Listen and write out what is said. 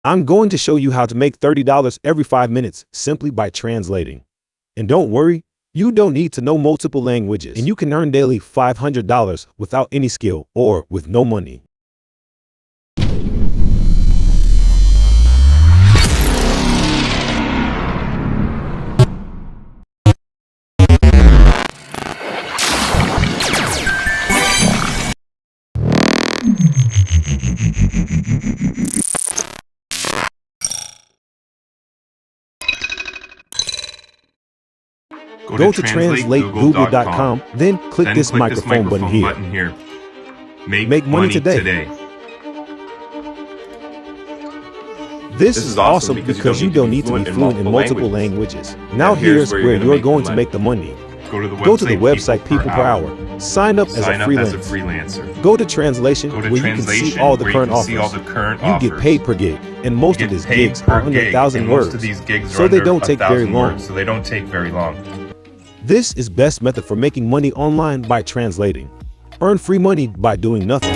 I'm going to show you how to make $30 every 5 minutes simply by translating. And don't worry, you don't need to know multiple languages, and you can earn daily $500 without any skill or with no money. Go to translategoogle.com, then click this microphone button here. Make money today. This is awesome because you don't need to be fluent in multiple languages. Now here's where you're going to make the money. Go to the website People Per Hour. Sign up as a freelancer. Go to translation where you can see all the current offers. You get paid per gig, and most of these gigs are under 1,000 words, so they don't take very long. This is best method for making money online by translating. Earn free money by doing nothing.